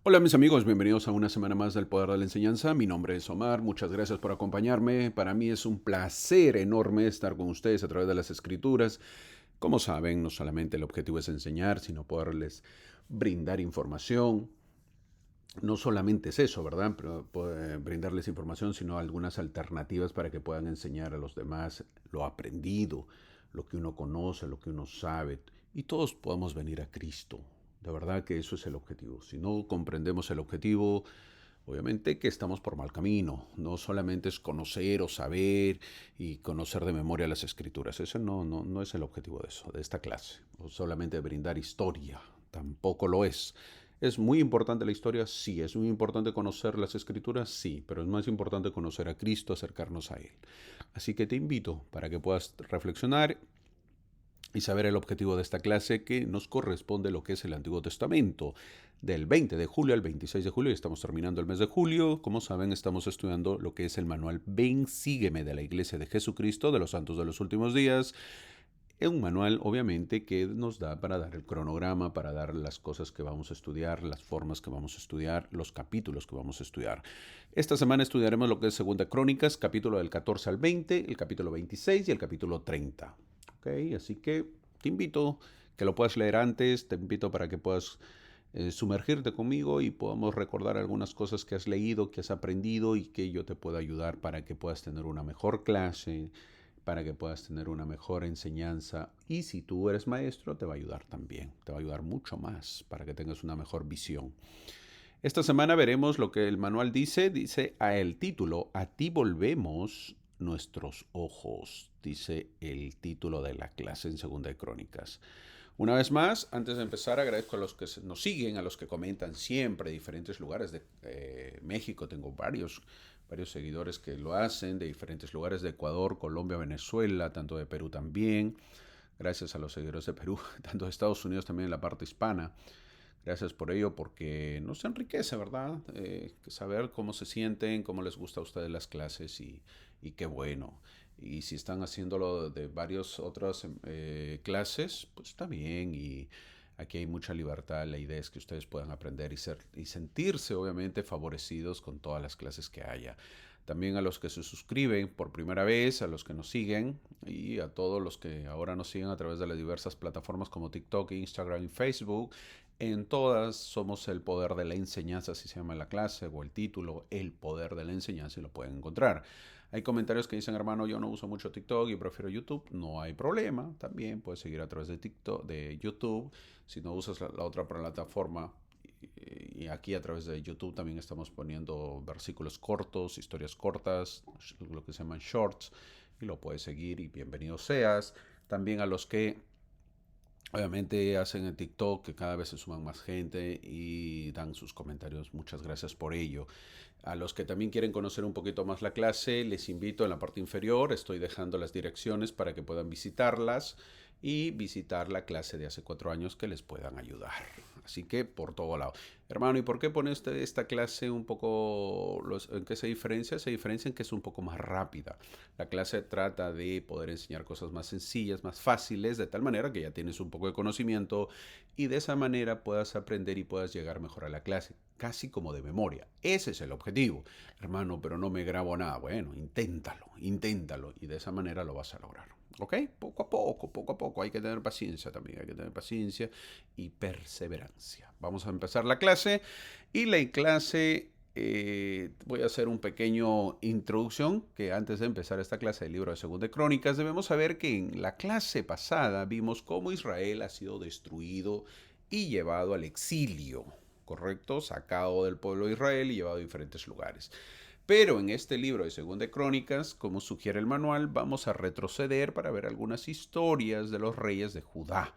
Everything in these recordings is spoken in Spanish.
Hola mis amigos, bienvenidos a una semana más del Poder de la Enseñanza. Mi nombre es Omar, muchas gracias por acompañarme. Para mí es un placer enorme estar con ustedes a través de las escrituras. Como saben, no solamente el objetivo es enseñar, sino poderles brindar información. No solamente es eso, ¿verdad? Pero, brindarles información, sino algunas alternativas para que puedan enseñar a los demás lo aprendido, lo que uno conoce, lo que uno sabe. Y todos podamos venir a Cristo. De verdad que eso es el objetivo. Si no comprendemos el objetivo, obviamente que estamos por mal camino. No solamente es conocer o saber y conocer de memoria las escrituras. Ese no es el objetivo de eso, de esta clase. O solamente brindar historia. Tampoco lo es. ¿Es muy importante la historia? Sí. ¿Es muy importante conocer las escrituras? Sí. Pero es más importante conocer a Cristo, acercarnos a Él. Así que te invito para que puedas reflexionar y saber el objetivo de esta clase, que nos corresponde lo que es el Antiguo Testamento, del 20 de julio al 26 de julio, y estamos terminando el mes de julio. Como saben, estamos estudiando lo que es el manual Ven, sígueme de la Iglesia de Jesucristo de los Santos de los Últimos Días. Es un manual, obviamente, que nos da para dar el cronograma, para dar las cosas que vamos a estudiar, las formas que vamos a estudiar, los capítulos que vamos a estudiar. Esta semana estudiaremos lo que es Segunda Crónicas, capítulo del 14 al 20, el capítulo 26 y el capítulo 30. ¿Ok? Así que te invito que lo puedas leer antes, te invito para que puedas sumergirte conmigo y podamos recordar algunas cosas que has leído, que has aprendido y que yo te pueda ayudar para que puedas tener una mejor clase, para que puedas tener una mejor enseñanza. Y si tú eres maestro, te va a ayudar también, te va a ayudar mucho más para que tengas una mejor visión. Esta semana veremos lo que el manual dice a el título, a ti volvemos nuestros ojos, dice el título de la clase en Segunda de Crónicas. Una vez más, antes de empezar, agradezco a los que nos siguen, a los que comentan siempre de diferentes lugares de México. Tengo varios seguidores que lo hacen, de diferentes lugares de Ecuador, Colombia, Venezuela, tanto de Perú también. Gracias a los seguidores de Perú, tanto de Estados Unidos también en la parte hispana. Gracias por ello, porque nos enriquece, ¿verdad? Saber cómo se sienten, cómo les gusta a ustedes las clases y qué bueno. Y si están haciéndolo de varias otras clases, pues está bien. Y aquí hay mucha libertad. La idea es que ustedes puedan aprender y sentirse, obviamente, favorecidos con todas las clases que haya. También a los que se suscriben por primera vez, a los que nos siguen y a todos los que ahora nos siguen a través de las diversas plataformas como TikTok, Instagram y Facebook. En todas somos el poder de la enseñanza, así se llama la clase o el título, el poder de la enseñanza, y lo pueden encontrar. Hay comentarios que dicen, hermano, yo no uso mucho TikTok y prefiero YouTube. No hay problema, también puedes seguir a través de TikTok, de YouTube. Si no usas la otra plataforma, y aquí a través de YouTube también estamos poniendo versículos cortos, historias cortas, lo que se llaman shorts, y lo puedes seguir y bienvenido seas. También a los que obviamente hacen en TikTok, que cada vez se suman más gente y dan sus comentarios. Muchas gracias por ello. A los que también quieren conocer un poquito más la clase, les invito en la parte inferior. Estoy dejando las direcciones para que puedan visitarlas y visitar la clase de hace 4 años que les puedan ayudar. Así que por todo lado. Hermano, ¿y por qué pone usted esta clase un poco, en qué se diferencia? Se diferencia en que es un poco más rápida. La clase trata de poder enseñar cosas más sencillas, más fáciles, de tal manera que ya tienes un poco de conocimiento y de esa manera puedas aprender y puedas llegar mejor a la clase, casi como de memoria. Ese es el objetivo. Hermano, pero no me grabo nada. Bueno, inténtalo y de esa manera lo vas a lograr. ¿Ok? Poco a poco. Hay que tener paciencia también, hay que tener paciencia y perseverancia. Vamos a empezar la clase y la clase voy a hacer un pequeño introducción, que antes de empezar esta clase del libro de Segunda de Crónicas debemos saber que en la clase pasada vimos cómo Israel ha sido destruido y llevado al exilio, ¿correcto? Sacado del pueblo de Israel y llevado a diferentes lugares. Pero en este libro de Segunda de Crónicas, como sugiere el manual, vamos a retroceder para ver algunas historias de los reyes de Judá,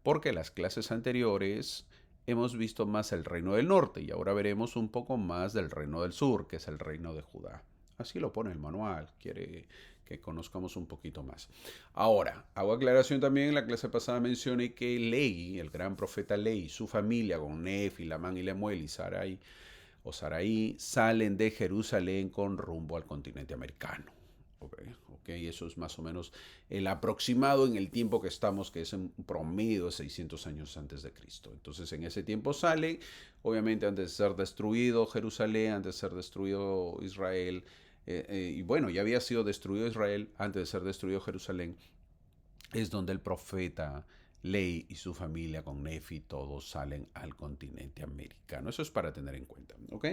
porque en las clases anteriores hemos visto más el reino del norte y ahora veremos un poco más del reino del sur, que es el reino de Judá. Así lo pone el manual, quiere que conozcamos un poquito más. Ahora, hago aclaración también, en la clase pasada mencioné que Lei, el gran profeta Lei, su familia con Nefi, Lamán y Lemuel y Sarai, salen de Jerusalén con rumbo al continente americano. Ok, eso es más o menos el aproximado en el tiempo que estamos, que es en promedio de 600 años antes de Cristo. Entonces en ese tiempo sale, obviamente antes de ser destruido Jerusalén, antes de ser destruido Israel, y bueno, ya había sido destruido Israel antes de ser destruido Jerusalén, es donde el profeta Ley y su familia con Nefi todos salen al continente americano. Eso es para tener en cuenta. ¿Ok?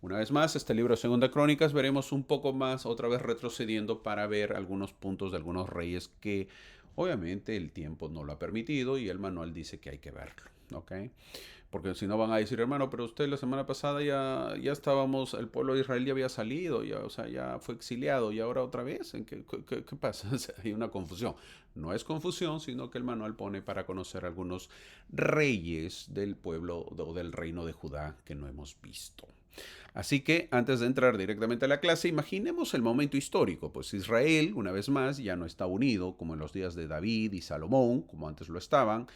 Una vez más, este libro de Segunda Crónicas veremos un poco más, otra vez retrocediendo para ver algunos puntos de algunos reyes que obviamente el tiempo no lo ha permitido y el manual dice que hay que verlo. ¿Ok? Porque si no van a decir, hermano, pero usted la semana pasada ya estábamos, el pueblo de Israel ya había salido, ya, o sea, ya fue exiliado y ahora otra vez. ¿Qué pasa? O sea, hay una confusión. No es confusión, sino que el manual pone para conocer algunos reyes del pueblo o del reino de Judá que no hemos visto. Así que antes de entrar directamente a la clase, imaginemos el momento histórico, pues Israel, una vez más, ya no está unido como en los días de David y Salomón, como antes lo estaban.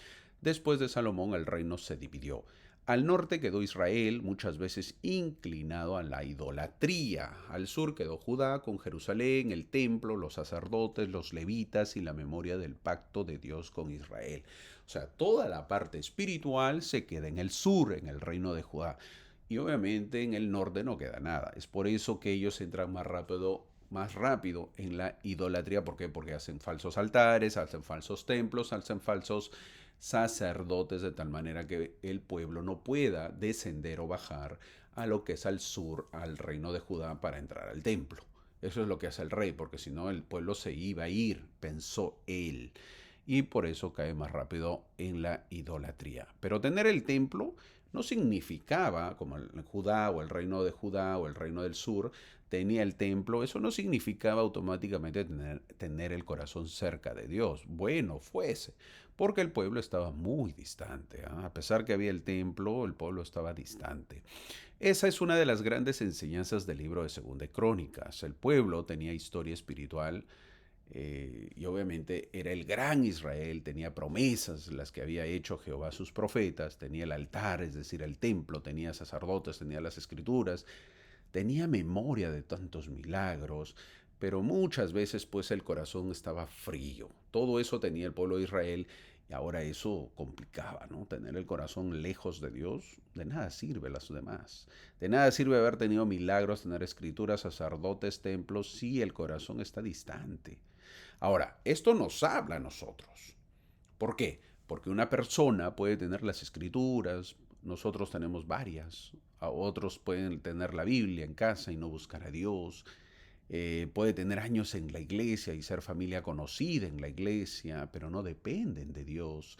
Después de Salomón el reino se dividió. Al norte quedó Israel, muchas veces inclinado a la idolatría. Al sur quedó Judá, con Jerusalén, el templo, los sacerdotes, los levitas y la memoria del pacto de Dios con Israel. O sea, toda la parte espiritual se queda en el sur, en el reino de Judá. Y obviamente en el norte no queda nada. Es por eso que ellos entran más rápido en la idolatría. ¿Por qué? Porque hacen falsos altares, hacen falsos templos, hacen falsos sacerdotes, de tal manera que el pueblo no pueda descender o bajar a lo que es al sur, al reino de Judá, para entrar al templo. Eso es lo que hace el rey, porque si no el pueblo se iba a ir, pensó él. Y por eso cae más rápido en la idolatría. Pero tener el templo no significaba, como el Judá o el reino de Judá o el reino del sur tenía el templo, eso no significaba automáticamente tener el corazón cerca de Dios. Bueno, fuese, porque el pueblo estaba muy distante. A pesar que había el templo, el pueblo estaba distante. Esa es una de las grandes enseñanzas del libro de Segunda de Crónicas. El pueblo tenía historia espiritual, y obviamente era el gran Israel, tenía promesas las que había hecho Jehová a sus profetas, tenía el altar, es decir, el templo, tenía sacerdotes, tenía las escrituras, tenía memoria de tantos milagros, pero muchas veces pues el corazón estaba frío. Todo eso tenía el pueblo de Israel y ahora eso complicaba, ¿no? Tener el corazón lejos de Dios, de nada sirve las demás. De nada sirve haber tenido milagros, tener escrituras, sacerdotes, templos, si el corazón está distante. Ahora, esto nos habla a nosotros. ¿Por qué? Porque una persona puede tener las escrituras, nosotros tenemos varias, a otros pueden tener la Biblia en casa y no buscar a Dios, puede tener años en la iglesia y ser familia conocida en la iglesia, pero no dependen de Dios.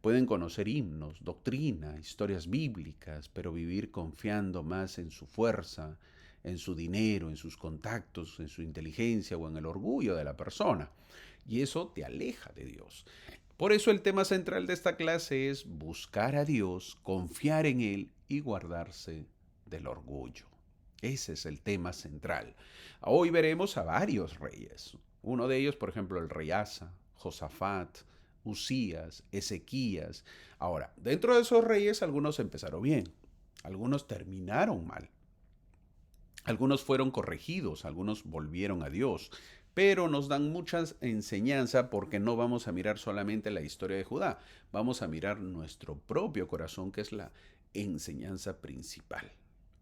Pueden conocer himnos, doctrina, historias bíblicas, pero vivir confiando más en su fuerza, en su dinero, en sus contactos, en su inteligencia o en el orgullo de la persona. Y eso te aleja de Dios. Por eso el tema central de esta clase es buscar a Dios, confiar en Él y guardarse del orgullo. Ese es el tema central. Hoy veremos a varios reyes. Uno de ellos, por ejemplo, el rey Asa, Josafat, Usías, Ezequías. Ahora, dentro de esos reyes algunos empezaron bien, algunos terminaron mal. Algunos fueron corregidos, algunos volvieron a Dios, pero nos dan muchas enseñanzas porque no vamos a mirar solamente la historia de Judá, vamos a mirar nuestro propio corazón, que es la enseñanza principal.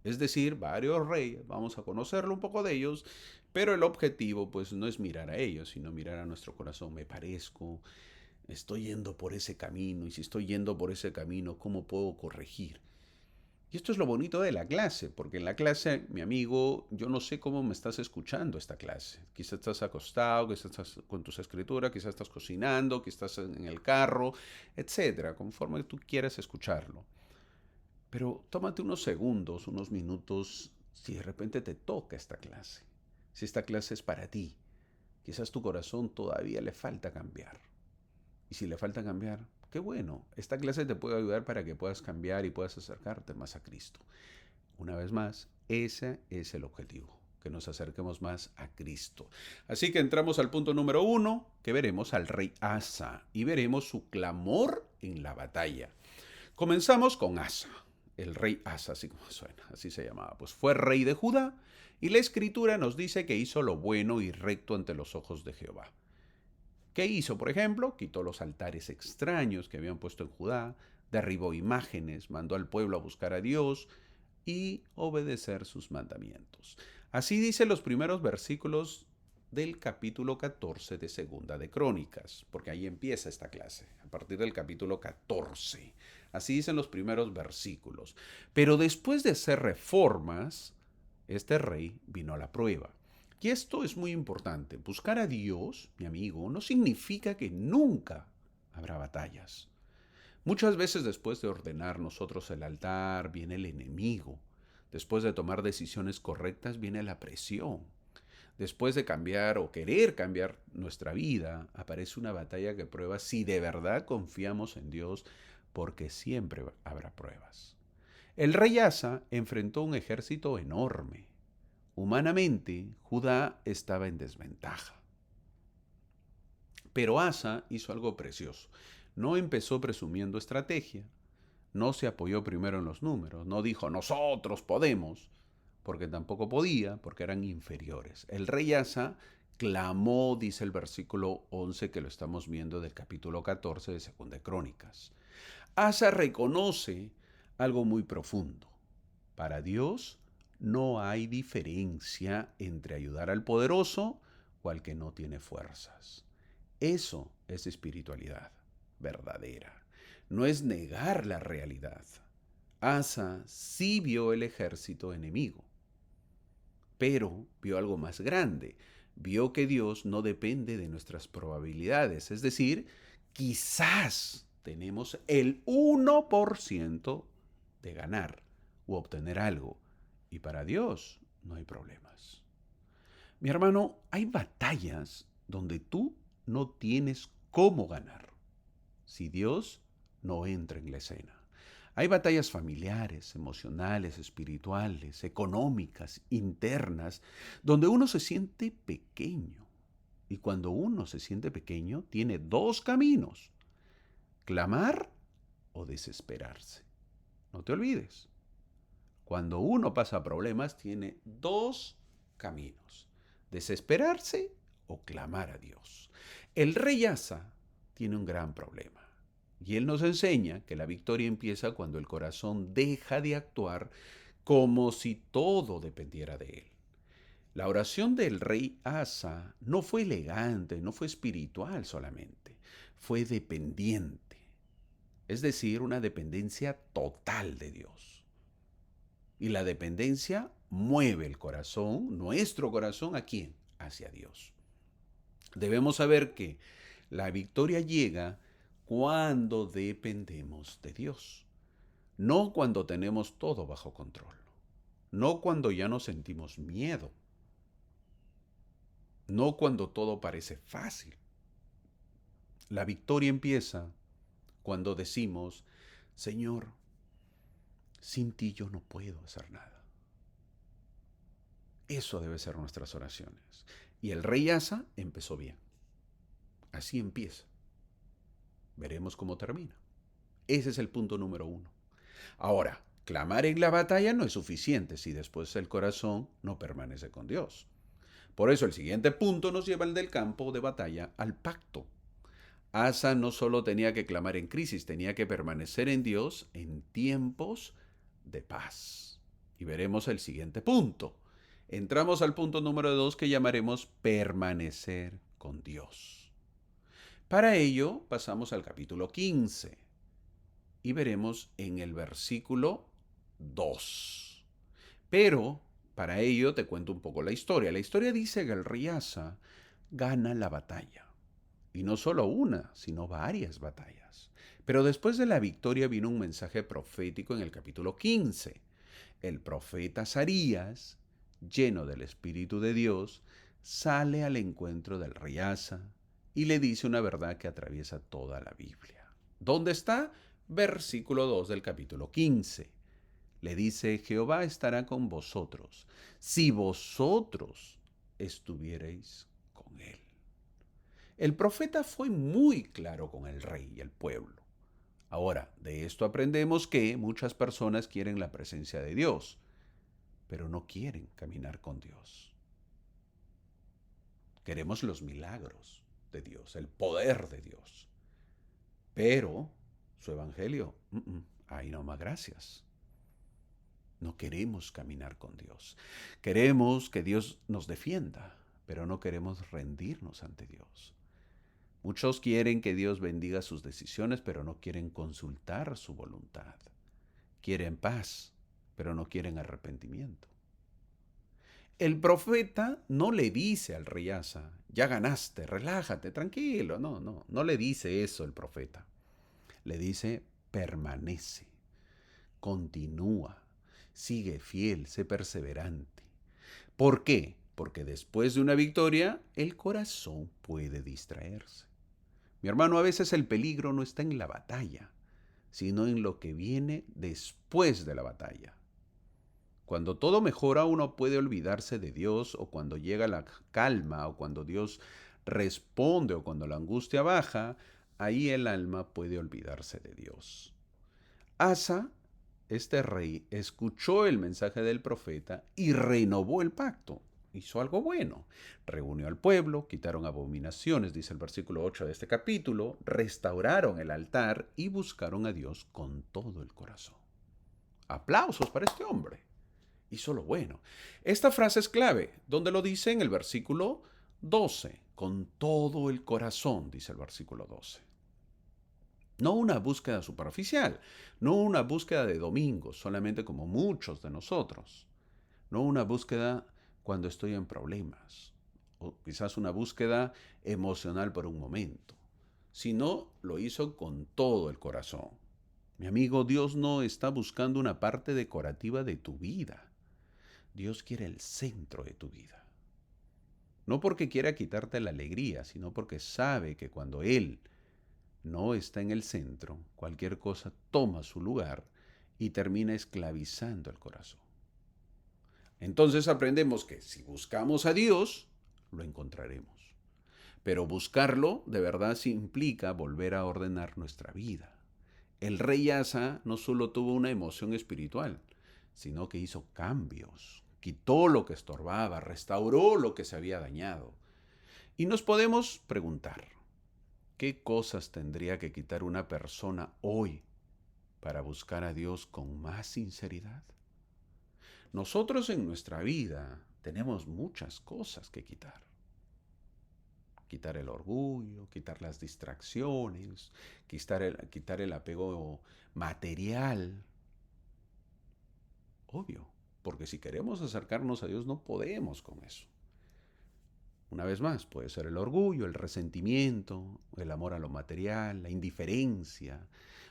Es decir, varios reyes, vamos a conocerlo un poco de ellos, pero el objetivo pues no es mirar a ellos, sino mirar a nuestro corazón. Me parezco, estoy yendo por ese camino, y si estoy yendo por ese camino, ¿cómo puedo corregir? Y esto es lo bonito de la clase, porque en la clase, mi amigo, yo no sé cómo me estás escuchando esta clase. Quizás estás acostado, quizás estás con tus escrituras, quizás estás cocinando, quizás estás en el carro, etcétera, conforme tú quieras escucharlo. Pero tómate unos segundos, unos minutos, si de repente te toca esta clase. Si esta clase es para ti, quizás tu corazón todavía le falta cambiar. Y si le falta cambiar, qué bueno. Esta clase te puede ayudar para que puedas cambiar y puedas acercarte más a Cristo. Una vez más, ese es el objetivo, que nos acerquemos más a Cristo. Así que entramos al punto número 1, que veremos al rey Asa y veremos su clamor en la batalla. Comenzamos con Asa. el rey Asa, así como suena, así se llamaba, pues fue rey de Judá, y la escritura nos dice que hizo lo bueno y recto ante los ojos de Jehová. ¿Qué hizo, por ejemplo? Quitó los altares extraños que habían puesto en Judá, derribó imágenes, mandó al pueblo a buscar a Dios y obedecer sus mandamientos. Así dicen los primeros versículos del capítulo 14 de Segunda de Crónicas, porque ahí empieza esta clase, a partir del capítulo 14. Así dicen los primeros versículos. Pero después de hacer reformas, este rey vino a la prueba. Y esto es muy importante. Buscar a Dios, mi amigo, no significa que nunca habrá batallas. Muchas veces después de ordenar nosotros el altar viene el enemigo. Después de tomar decisiones correctas viene la presión. Después de cambiar o querer cambiar nuestra vida, aparece una batalla que prueba si de verdad confiamos en Dios, porque siempre habrá pruebas. El rey Asa enfrentó un ejército enorme. Humanamente, Judá estaba en desventaja. Pero Asa hizo algo precioso. No empezó presumiendo estrategia, no se apoyó primero en los números, no dijo nosotros podemos, porque tampoco podía, porque eran inferiores. El rey Asa clamó, dice el versículo 11 que lo estamos viendo del capítulo 14 de Segunda de Crónicas. Asa reconoce algo muy profundo. Para Dios no hay diferencia entre ayudar al poderoso o al que no tiene fuerzas. Eso es espiritualidad verdadera. No es negar la realidad. Asa sí vio el ejército enemigo, pero vio algo más grande. Vio que Dios no depende de nuestras probabilidades. Es decir, quizás tenemos el 1% de ganar u obtener algo. Y para Dios no hay problemas. Mi hermano, hay batallas donde tú no tienes cómo ganar si Dios no entra en la escena. Hay batallas familiares, emocionales, espirituales, económicas, internas, donde uno se siente pequeño. Y cuando uno se siente pequeño, tiene dos caminos: clamar o desesperarse. No te olvides. Cuando uno pasa problemas, tiene dos caminos: desesperarse o clamar a Dios. El rey Asa tiene un gran problema. Y él nos enseña que la victoria empieza cuando el corazón deja de actuar como si todo dependiera de él. La oración del rey Asa no fue elegante, no fue espiritual solamente, fue dependiente. Es decir, una dependencia total de Dios. Y la dependencia mueve el corazón, nuestro corazón, ¿a quién? Hacia Dios. Debemos saber que la victoria llega cuando dependemos de Dios, no cuando tenemos todo bajo control, no cuando ya no sentimos miedo, no cuando todo parece fácil. La victoria empieza cuando decimos: Señor, sin ti yo no puedo hacer nada. Eso debe ser nuestras oraciones. Y el rey Asa empezó bien. Así empieza. Veremos cómo termina. Ese es el punto número 1. Ahora, clamar en la batalla no es suficiente si después el corazón no permanece con Dios. Por eso el siguiente punto nos lleva al del campo de batalla al pacto. Asa no solo tenía que clamar en crisis, tenía que permanecer en Dios en tiempos de paz. Y veremos el siguiente punto. Entramos al punto número 2 que llamaremos permanecer con Dios. Para ello pasamos al capítulo 15 y veremos en el versículo 2. Pero para ello te cuento un poco la historia. La historia dice que el rey Asa gana la batalla. Y no solo una, sino varias batallas. Pero después de la victoria vino un mensaje profético en el capítulo 15. El profeta Azarías, lleno del Espíritu de Dios, sale al encuentro del rey Asa y le dice una verdad que atraviesa toda la Biblia. ¿Dónde está? Versículo 2 del capítulo 15. Le dice: Jehová estará con vosotros, si vosotros estuvierais con él. El profeta fue muy claro con el rey y el pueblo. Ahora, de esto aprendemos que muchas personas quieren la presencia de Dios, pero no quieren caminar con Dios. Queremos los milagros de Dios, el poder de Dios, pero su evangelio, ahí no más gracias. No queremos caminar con Dios. Queremos que Dios nos defienda, pero no queremos rendirnos ante Dios. Muchos quieren que Dios bendiga sus decisiones, pero no quieren consultar su voluntad. Quieren paz, pero no quieren arrepentimiento. El profeta no le dice al rey Asa, ya ganaste, relájate, tranquilo. No le dice eso el profeta. Le dice, permanece, continúa, sigue fiel, sé perseverante. ¿Por qué? Porque después de una victoria, el corazón puede distraerse. Mi hermano, a veces el peligro no está en la batalla, sino en lo que viene después de la batalla. Cuando todo mejora, uno puede olvidarse de Dios, o cuando llega la calma, o cuando Dios responde, o cuando la angustia baja, ahí el alma puede olvidarse de Dios. Asa, este rey, escuchó el mensaje del profeta y renovó el pacto. Hizo algo bueno. Reunió al pueblo, quitaron abominaciones, dice el versículo 8 de este capítulo, restauraron el altar y buscaron a Dios con todo el corazón. Aplausos para este hombre. Hizo lo bueno. Esta frase es clave, donde lo dice en el versículo 12. Con todo el corazón, dice el versículo 12. No una búsqueda superficial, no una búsqueda de domingo, solamente como muchos de nosotros. No una búsqueda cuando estoy en problemas, o quizás una búsqueda emocional por un momento, sino lo hizo con todo el corazón. Mi amigo, Dios no está buscando una parte decorativa de tu vida. Dios quiere el centro de tu vida. No porque quiera quitarte la alegría, sino porque sabe que cuando Él no está en el centro, cualquier cosa toma su lugar y termina esclavizando el corazón. Entonces aprendemos que si buscamos a Dios, lo encontraremos. Pero buscarlo de verdad sí implica volver a ordenar nuestra vida. El rey Asa no solo tuvo una emoción espiritual, sino que hizo cambios, quitó lo que estorbaba, restauró lo que se había dañado. Y nos podemos preguntar, ¿qué cosas tendría que quitar una persona hoy para buscar a Dios con más sinceridad? Nosotros en nuestra vida tenemos muchas cosas que quitar. Quitar el orgullo, quitar las distracciones, quitar el apego material. Obvio, porque si queremos acercarnos a Dios no podemos con eso. Una vez más, puede ser el orgullo, el resentimiento, el amor a lo material, la indiferencia,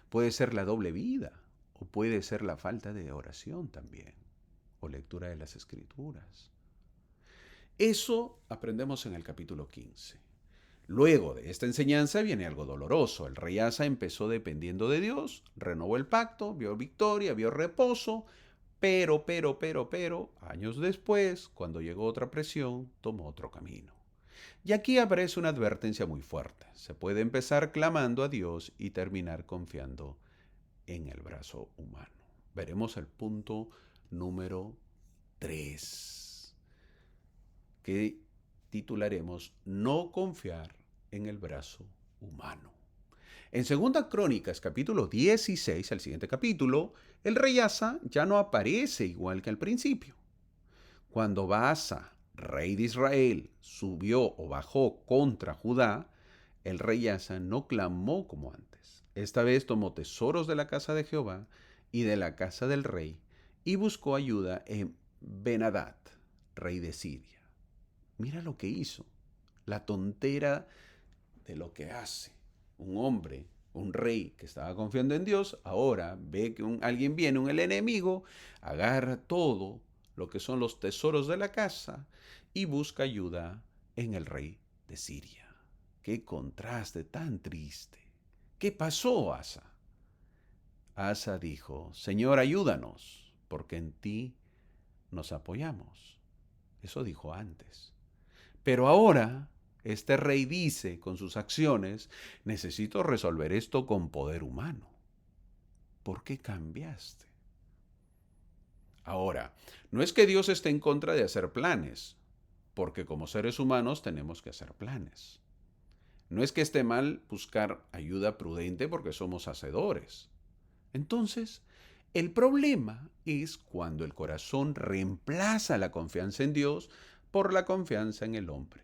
puede ser la doble vida o puede ser la falta de oración también o lectura de las escrituras. Eso aprendemos en el capítulo 15. Luego de esta enseñanza viene algo doloroso. El rey Asa empezó dependiendo de Dios, renovó el pacto, vio victoria, vio reposo, pero, años después, cuando llegó otra presión, tomó otro camino. Y aquí aparece una advertencia muy fuerte. Se puede empezar clamando a Dios y terminar confiando en el brazo humano. Veremos el punto número 3, que titularemos No confiar en el brazo humano. En Segunda Crónicas, capítulo 16, el siguiente capítulo, el rey Asa ya no aparece igual que al principio. Cuando Baasa, rey de Israel, subió o bajó contra Judá, el rey Asa no clamó como antes. Esta vez tomó tesoros de la casa de Jehová y de la casa del rey y buscó ayuda en Ben-Hadad, rey de Siria. Mira lo que hizo, la tontera de lo que hace. Un hombre, un rey que estaba confiando en Dios, ahora ve que alguien viene, el enemigo, agarra todo lo que son los tesoros de la casa y busca ayuda en el rey de Siria. Qué contraste tan triste. ¿Qué pasó, Asa? Asa dijo, Señor, ayúdanos, porque en ti nos apoyamos. Eso dijo antes. Pero ahora este rey dice con sus acciones, necesito resolver esto con poder humano. ¿por qué cambiaste? Ahora, no es que Dios esté en contra de hacer planes, porque como seres humanos tenemos que hacer planes. No es que esté mal buscar ayuda prudente porque somos hacedores. Entonces, el problema es cuando el corazón reemplaza la confianza en Dios por la confianza en el hombre.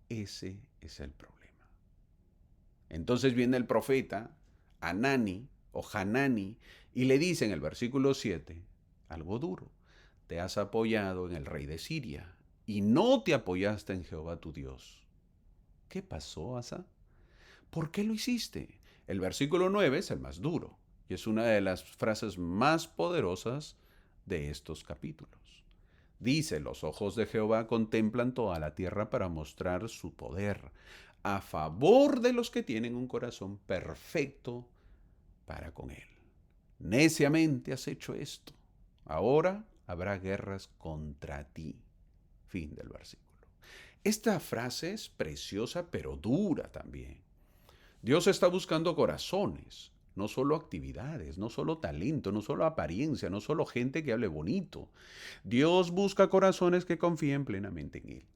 Ese es el problema. Entonces viene el profeta Anani o Hanani y le dice en el versículo 7 algo duro. Te has apoyado en el rey de Siria y no te apoyaste en Jehová tu Dios. ¿Qué pasó, Asa? ¿Por qué lo hiciste? El versículo 9 es el más duro y es una de las frases más poderosas de estos capítulos. Dice, los ojos de Jehová contemplan toda la tierra para mostrar su poder a favor de los que tienen un corazón perfecto para con él. Neciamente has hecho esto. Ahora habrá guerras contra ti. Fin del versículo. Esta frase es preciosa pero dura también. Dios está buscando corazones, no solo actividades, no solo talento, no solo apariencia, no solo gente que hable bonito. Dios busca corazones que confíen plenamente en Él.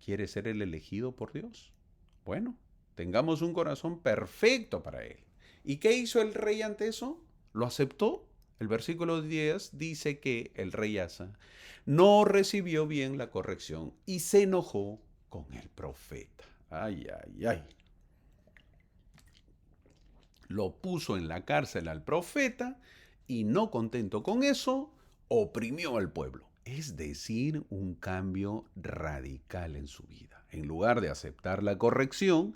¿Quieres ser el elegido por Dios? Bueno, tengamos un corazón perfecto para Él. ¿Y qué hizo el rey ante eso? ¿Lo aceptó? El versículo 10 dice que el rey Asa no recibió bien la corrección y se enojó con el profeta. Ay, ay, ay. Lo puso en la cárcel al profeta y no contento con eso, oprimió al pueblo. Es decir, un cambio radical en su vida. En lugar de aceptar la corrección,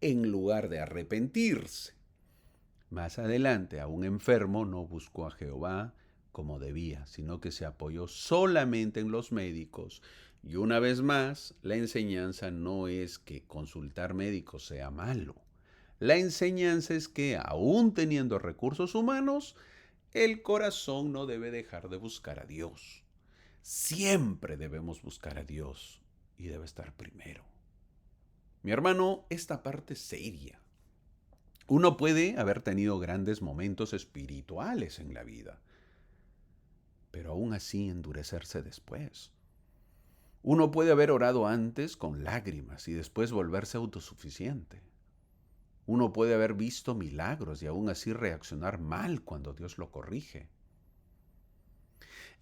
en lugar de arrepentirse. Más adelante, a un enfermo no buscó a Jehová como debía, sino que se apoyó solamente en los médicos. Y una vez más, la enseñanza no es que consultar médicos sea malo. La enseñanza es que, aún teniendo recursos humanos, el corazón no debe dejar de buscar a Dios. Siempre debemos buscar a Dios y debe estar primero. Mi hermano, esta parte es seria. Uno puede haber tenido grandes momentos espirituales en la vida, pero aún así endurecerse después. Uno puede haber orado antes con lágrimas y después volverse autosuficiente. Uno puede haber visto milagros y aún así reaccionar mal cuando Dios lo corrige.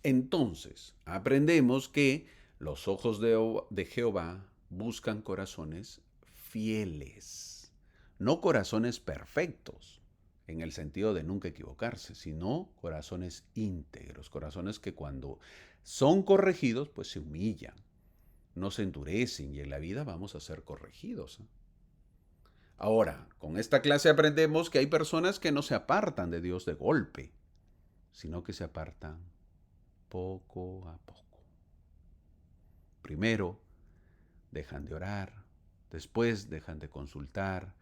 Entonces, aprendemos que los ojos de Jehová buscan corazones fieles, no corazones perfectos, en el sentido de nunca equivocarse, sino corazones íntegros, corazones que cuando son corregidos, pues se humillan, no se endurecen y en la vida vamos a ser corregidos. Ahora, con esta clase aprendemos que hay personas que no se apartan de Dios de golpe, sino que se apartan poco a poco. Primero, dejan de orar, después dejan de consultar,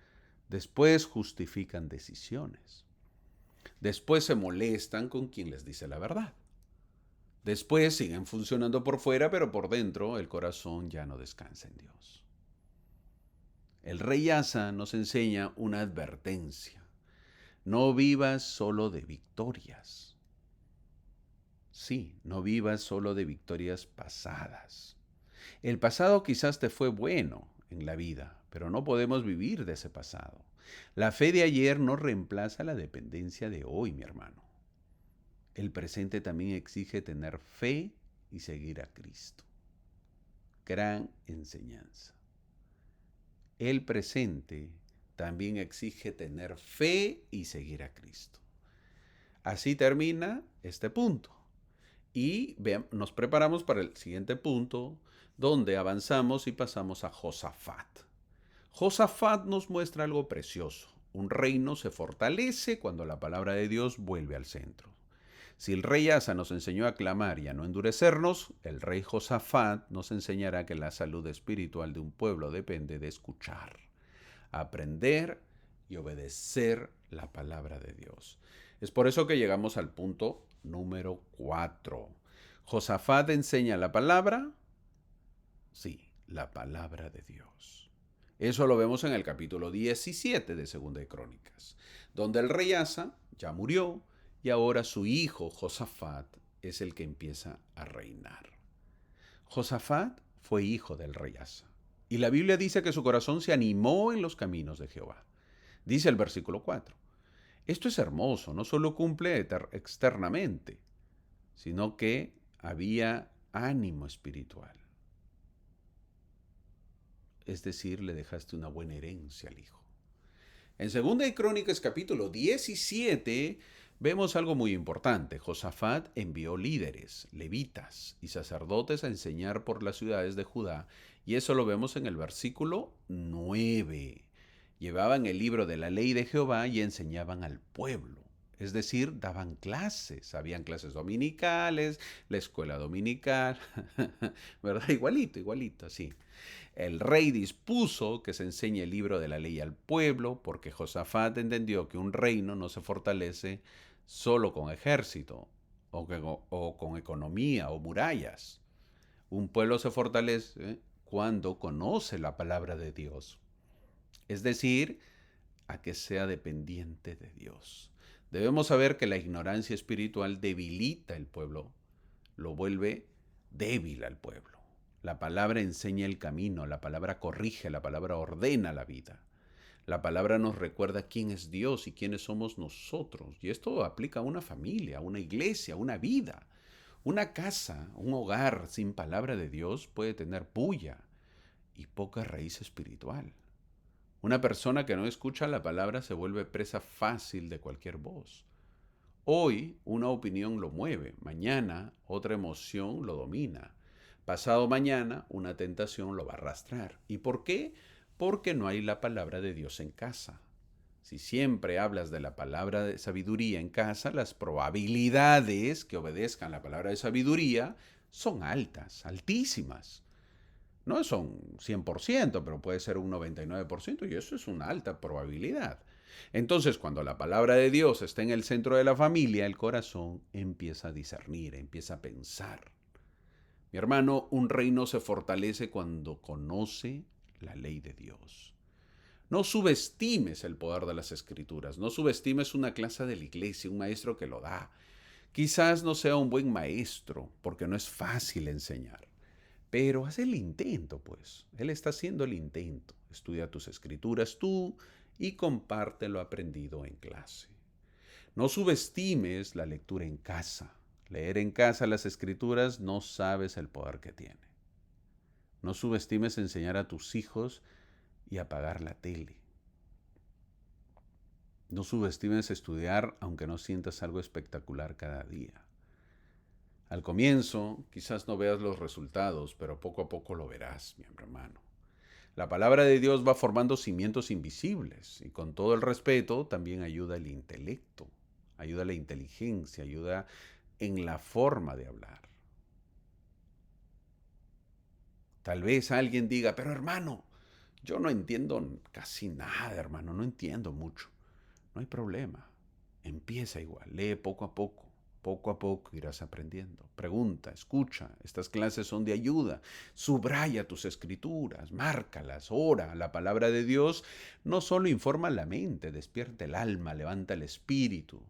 después justifican decisiones, después se molestan con quien les dice la verdad. Después siguen funcionando por fuera, pero por dentro el corazón ya no descansa en Dios. El rey Asa nos enseña una advertencia. No vivas solo de victorias. Sí, no vivas solo de victorias pasadas. El pasado quizás te fue bueno en la vida, pero no podemos vivir de ese pasado. La fe de ayer no reemplaza la dependencia de hoy, mi hermano. El presente también exige tener fe y seguir a Cristo. Gran enseñanza. El presente también exige tener fe y seguir a Cristo. Así termina este punto. Y nos preparamos para el siguiente punto, donde avanzamos y pasamos a Josafat. Josafat nos muestra algo precioso. Un reino se fortalece cuando la palabra de Dios vuelve al centro. Si el rey Asa nos enseñó a clamar y a no endurecernos, el rey Josafat nos enseñará que la salud espiritual de un pueblo depende de escuchar, aprender y obedecer la palabra de Dios. Es por eso que llegamos al punto número 4. ¿Josafat enseña la palabra? Sí, la palabra de Dios. Eso lo vemos en el capítulo 17 de Segunda de Crónicas, donde el rey Asa ya murió, y ahora su hijo Josafat es el que empieza a reinar. Josafat fue hijo del rey Asa. Y la Biblia dice que su corazón se animó en los caminos de Jehová. Dice el versículo 4. Esto es hermoso, no solo cumple externamente, sino que había ánimo espiritual. Es decir, le dejaste una buena herencia al hijo. En 2 de Crónicas capítulo 17 vemos algo muy importante. Josafat envió líderes, levitas y sacerdotes a enseñar por las ciudades de Judá, y eso lo vemos en el versículo 9. Llevaban el libro de la ley de Jehová y enseñaban al pueblo. Es decir, daban clases, habían clases dominicales, la escuela dominical, ¿verdad? Igualito, así. El rey dispuso que se enseñe el libro de la ley al pueblo, porque Josafat entendió que un reino no se fortalece solo con ejército o con economía o murallas. Un pueblo se fortalece cuando conoce la palabra de Dios. Es decir, a que sea dependiente de Dios. Debemos saber que la ignorancia espiritual debilita el pueblo, lo vuelve débil al pueblo. La palabra enseña el camino, la palabra corrige, la palabra ordena la vida. La palabra nos recuerda quién es Dios y quiénes somos nosotros. Y esto aplica a una familia, a una iglesia, a una vida. Una casa, un hogar sin palabra de Dios puede tener bulla y poca raíz espiritual. Una persona que no escucha la palabra se vuelve presa fácil de cualquier voz. Hoy una opinión lo mueve, mañana otra emoción lo domina. Pasado mañana una tentación lo va a arrastrar. ¿Y por qué? Porque no hay la palabra de Dios en casa. Si siempre hablas de la palabra de sabiduría en casa, las probabilidades que obedezcan la palabra de sabiduría son altas, altísimas. No son 100%, pero puede ser un 99% y eso es una alta probabilidad. Entonces, cuando la palabra de Dios está en el centro de la familia, el corazón empieza a discernir, empieza a pensar. Mi hermano, un reino se fortalece cuando conoce la ley de Dios. No subestimes el poder de las escrituras, no subestimes una clase de la iglesia, un maestro que lo da. Quizás no sea un buen maestro, porque no es fácil enseñar. Pero haz el intento, pues. Él está haciendo el intento. Estudia tus escrituras tú y comparte lo aprendido en clase. No subestimes la lectura en casa. Leer en casa las escrituras no sabes el poder que tiene. No subestimes enseñar a tus hijos y apagar la tele. No subestimes estudiar aunque no sientas algo espectacular cada día. Al comienzo, quizás no veas los resultados, pero poco a poco lo verás, mi hermano. La palabra de Dios va formando cimientos invisibles y con todo el respeto también ayuda el intelecto, ayuda la inteligencia, ayuda en la forma de hablar. Tal vez alguien diga, pero hermano, yo no entiendo casi nada, hermano, no entiendo mucho. No hay problema. Empieza igual, lee poco a poco. Poco a poco irás aprendiendo. Pregunta, escucha. Estas clases son de ayuda. Subraya tus escrituras, márcalas, ora. La palabra de Dios no solo informa la mente, despierta el alma, levanta el espíritu.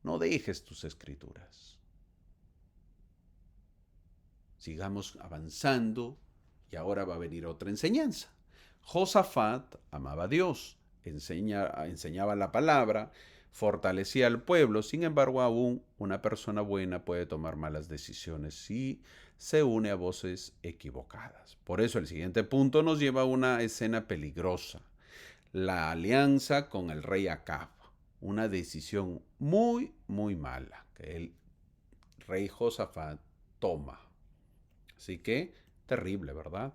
No dejes tus escrituras. Sigamos avanzando y ahora va a venir otra enseñanza. Josafat amaba a Dios, enseñaba la palabra, fortalecía al pueblo. Sin embargo, aún una persona buena puede tomar malas decisiones si se une a voces equivocadas. Por eso el siguiente punto nos lleva a una escena peligrosa. La alianza con el rey Acab. Una decisión muy mala que el rey Josafat toma. Así que, terrible, ¿verdad?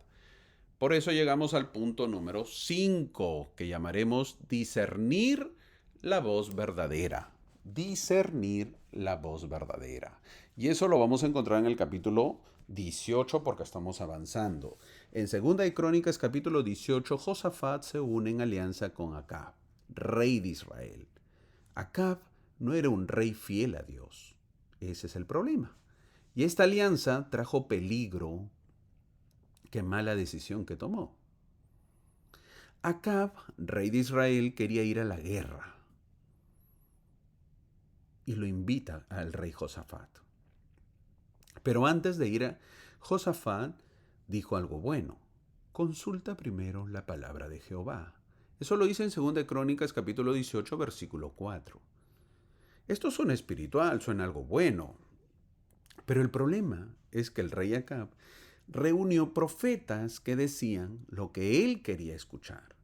Por eso llegamos al punto número 5, que llamaremos discernir la voz verdadera. Discernir la voz verdadera. Y eso lo vamos a encontrar en el capítulo 18 porque estamos avanzando. En 2 de Crónicas capítulo 18, Josafat se une en alianza con Acab, rey de Israel. Acab no era un rey fiel a Dios. Ese es el problema. Y esta alianza trajo peligro. Qué mala decisión que tomó. Acab, rey de Israel, quería ir a la guerra. y lo invita al rey Josafat. Pero antes de ir a Josafat, dijo algo bueno. Consulta primero la palabra de Jehová. Eso lo dice en 2 Crónicas capítulo 18, versículo 4. Esto suena espiritual, suena algo bueno. Pero el problema es que el rey Acab reunió profetas que decían lo que él quería escuchar.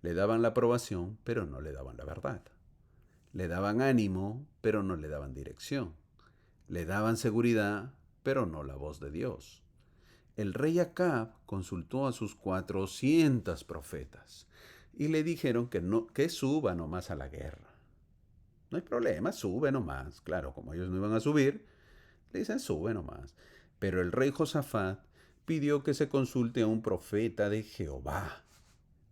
Le daban la aprobación, pero no le daban la verdad. Le daban ánimo, pero no le daban dirección. Le daban seguridad, pero no la voz de Dios. El rey Acab consultó a sus 400 profetas y le dijeron que suba nomás a la guerra. No hay problema, sube nomás. Claro, como ellos no iban a subir, le dicen sube nomás. Pero el rey Josafat pidió que se consulte a un profeta de Jehová.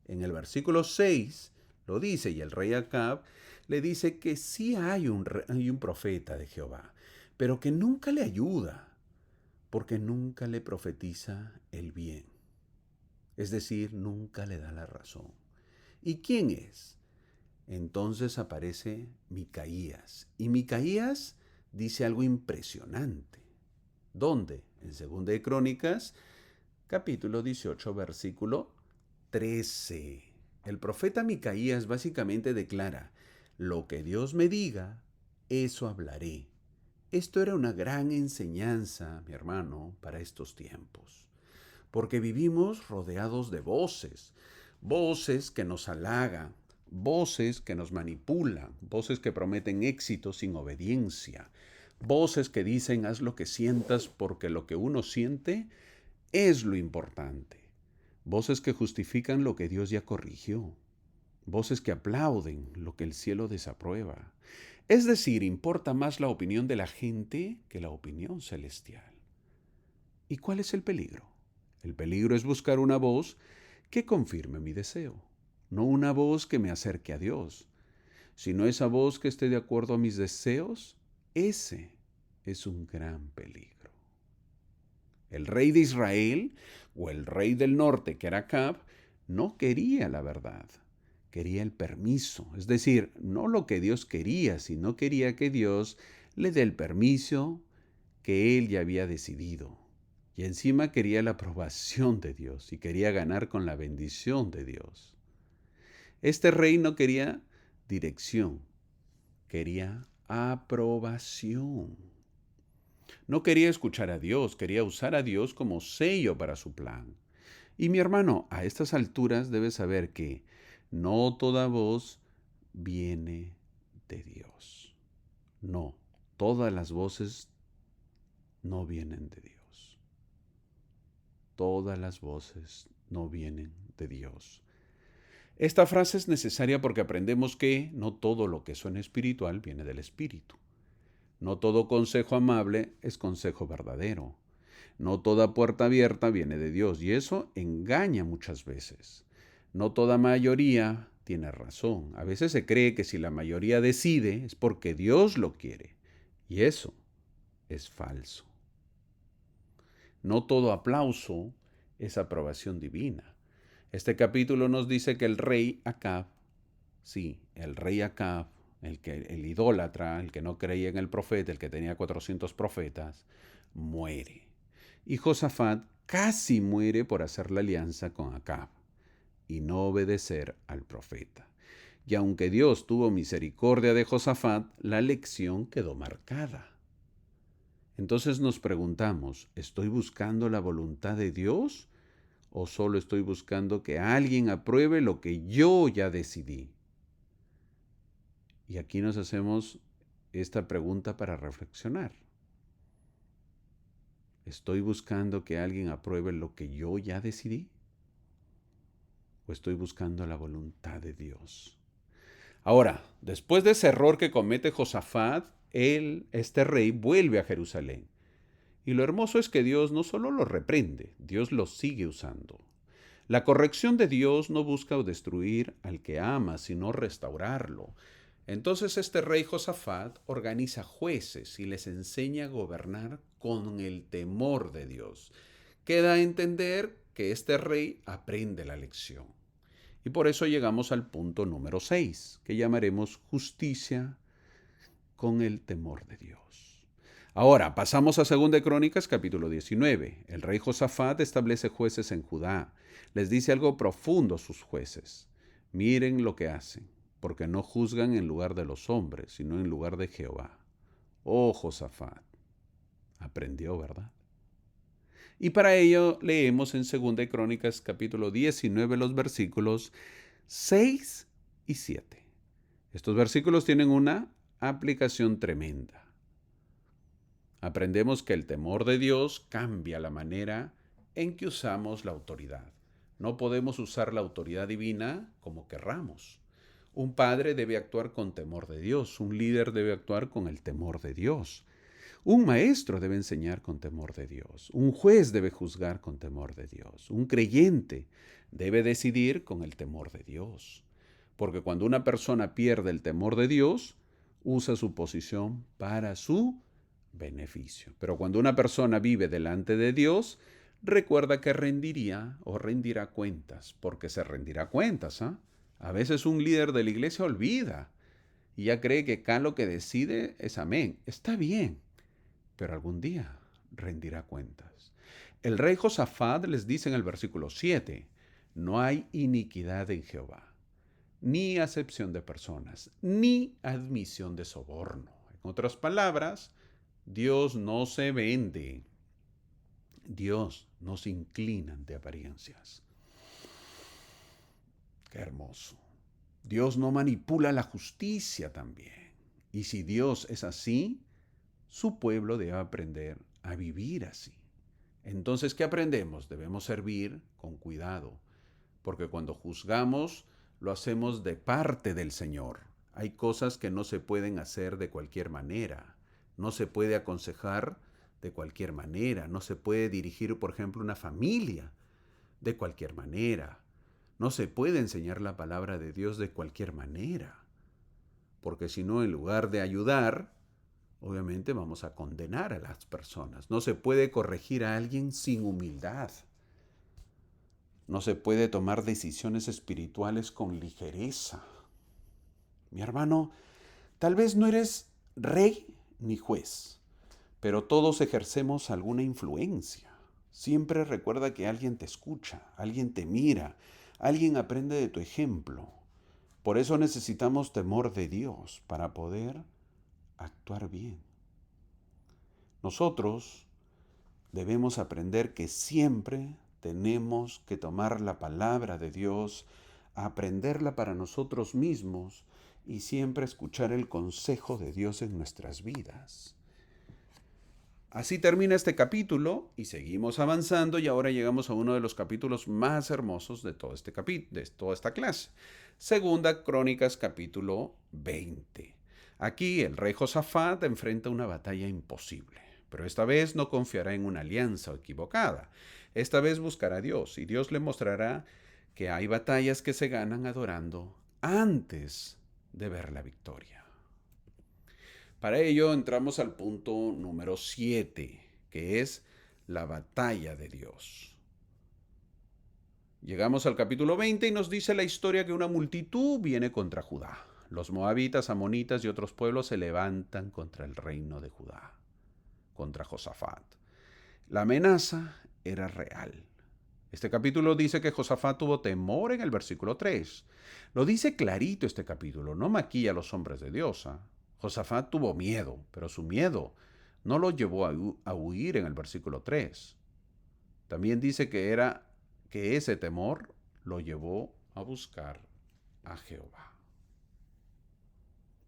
En el versículo 6 lo dice, y el rey Acab le dice que sí hay un profeta de Jehová, pero que nunca le ayuda, porque nunca le profetiza el bien. Es decir, nunca le da la razón. ¿Y quién es? Entonces aparece Micaías. Y Micaías dice algo impresionante. ¿Dónde? En 2 Crónicas, capítulo 18, versículo 13. El profeta Micaías básicamente declara, lo que Dios me diga, eso hablaré. Esto era una gran enseñanza, mi hermano, para estos tiempos, porque vivimos rodeados de voces, voces que nos halagan, voces que nos manipulan, voces que prometen éxito sin obediencia, voces que dicen haz lo que sientas porque lo que uno siente es lo importante, voces que justifican lo que Dios ya corrigió, voces que aplauden lo que el cielo desaprueba. Es decir, importa más la opinión de la gente que la opinión celestial. ¿Y cuál es el peligro? El peligro es buscar una voz que confirme mi deseo, no una voz que me acerque a Dios, sino esa voz que esté de acuerdo a mis deseos. Ese es un gran peligro. El rey de Israel o el rey del norte, que era Acab, no quería la verdad, quería el permiso, es decir, no lo que Dios quería, sino quería que Dios le dé el permiso que él ya había decidido. Y encima quería la aprobación de Dios y quería ganar con la bendición de Dios. Este rey no quería dirección, quería aprobación. No quería escuchar a Dios, quería usar a Dios como sello para su plan. Y mi hermano, a estas alturas debes saber que no toda voz viene de Dios. No, todas las voces no vienen de Dios. Todas las voces no vienen de Dios. Esta frase es necesaria porque aprendemos que no todo lo que suena espiritual viene del Espíritu. No todo consejo amable es consejo verdadero. No toda puerta abierta viene de Dios y eso engaña muchas veces. No toda mayoría tiene razón. A veces se cree que si la mayoría decide es porque Dios lo quiere y eso es falso. No todo aplauso es aprobación divina. Este capítulo nos dice que el rey Acab, sí, el rey Acab, el idólatra, el que no creía en el profeta, el que tenía 400 profetas, muere. Y Josafat casi muere por hacer la alianza con Acab y no obedecer al profeta. Y aunque Dios tuvo misericordia de Josafat, la lección quedó marcada. Entonces nos preguntamos, ¿estoy buscando la voluntad de Dios o solo estoy buscando que alguien apruebe lo que yo ya decidí? Y aquí nos hacemos esta pregunta para reflexionar. ¿Estoy buscando que alguien apruebe lo que yo ya decidí? ¿O estoy buscando la voluntad de Dios? Ahora, después de ese error que comete Josafat, este rey, vuelve a Jerusalén. Y lo hermoso es que Dios no solo lo reprende, Dios lo sigue usando. La corrección de Dios no busca destruir al que ama, sino restaurarlo. Entonces este rey Josafat organiza jueces y les enseña a gobernar con el temor de Dios. Queda a entender que este rey aprende la lección. Y por eso llegamos al punto número 6, que llamaremos justicia con el temor de Dios. Ahora, pasamos a 2 Crónicas, capítulo 19. El rey Josafat establece jueces en Judá. Les dice algo profundo a sus jueces. Miren lo que hacen, porque no juzgan en lugar de los hombres, sino en lugar de Jehová. Oh, Josafat, aprendió, ¿verdad? Y para ello leemos en 2 Crónicas, capítulo 19, los versículos 6 y 7. Estos versículos tienen una aplicación tremenda. Aprendemos que el temor de Dios cambia la manera en que usamos la autoridad. No podemos usar la autoridad divina como querramos. Un padre debe actuar con temor de Dios. Un líder debe actuar con el temor de Dios. Un maestro debe enseñar con temor de Dios. Un juez debe juzgar con temor de Dios. Un creyente debe decidir con el temor de Dios. Porque cuando una persona pierde el temor de Dios, usa su posición para su beneficio. Pero cuando una persona vive delante de Dios, recuerda que rendirá cuentas, porque se rendirá cuentas. A veces un líder de la iglesia olvida y ya cree que acá lo que decide es amén. Está bien, pero algún día rendirá cuentas. El rey Josafat les dice en el versículo 7, no hay iniquidad en Jehová, ni acepción de personas, ni admisión de soborno. En otras palabras, Dios no se vende. Dios no se inclina ante apariencias. Qué hermoso. Dios no manipula la justicia también. Y si Dios es así, su pueblo debe aprender a vivir así. Entonces, ¿qué aprendemos? Debemos servir con cuidado, porque cuando juzgamos, lo hacemos de parte del Señor. Hay cosas que no se pueden hacer de cualquier manera. No se puede aconsejar de cualquier manera. No se puede dirigir, por ejemplo, una familia de cualquier manera. No se puede enseñar la palabra de Dios de cualquier manera. Porque si no, en lugar de ayudar, obviamente vamos a condenar a las personas. No se puede corregir a alguien sin humildad. No se puede tomar decisiones espirituales con ligereza. Mi hermano, tal vez no eres rey ni juez, pero todos ejercemos alguna influencia. Siempre recuerda que alguien te escucha, alguien te mira, alguien aprende de tu ejemplo. Por eso necesitamos temor de Dios para poder actuar bien. Nosotros debemos aprender que siempre tenemos que tomar la palabra de Dios, aprenderla para nosotros mismos y siempre escuchar el consejo de Dios en nuestras vidas. Así termina este capítulo y seguimos avanzando y ahora llegamos a uno de los capítulos más hermosos de todo de toda esta clase. 2 Crónicas, capítulo 20. Aquí el rey Josafat enfrenta una batalla imposible, pero esta vez no confiará en una alianza equivocada. Esta vez buscará a Dios y Dios le mostrará que hay batallas que se ganan adorando antes de ver la victoria. Para ello entramos al punto número 7, que es la batalla de Dios. Llegamos al capítulo 20 y nos dice la historia que una multitud viene contra Judá. Los moabitas, amonitas y otros pueblos se levantan contra el reino de Judá, contra Josafat. La amenaza era real. Este capítulo dice que Josafat tuvo temor en el versículo 3. Lo dice clarito este capítulo, no maquilla a los hombres de Dios. Josafat tuvo miedo, pero su miedo no lo llevó a huir en el versículo 3. También dice que ese temor lo llevó a buscar a Jehová.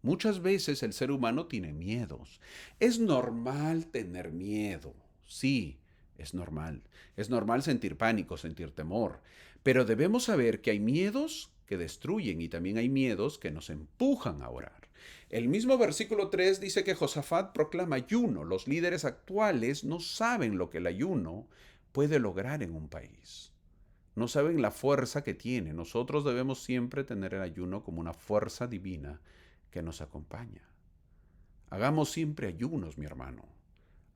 Muchas veces el ser humano tiene miedos. Es normal tener miedo, sí, es normal. Es normal sentir pánico, sentir temor. Pero debemos saber que hay miedos que destruyen y también hay miedos que nos empujan a orar. El mismo versículo 3 dice que Josafat proclama ayuno. Los líderes actuales no saben lo que el ayuno puede lograr en un país. No saben la fuerza que tiene. Nosotros debemos siempre tener el ayuno como una fuerza divina que nos acompaña. Hagamos siempre ayunos, mi hermano.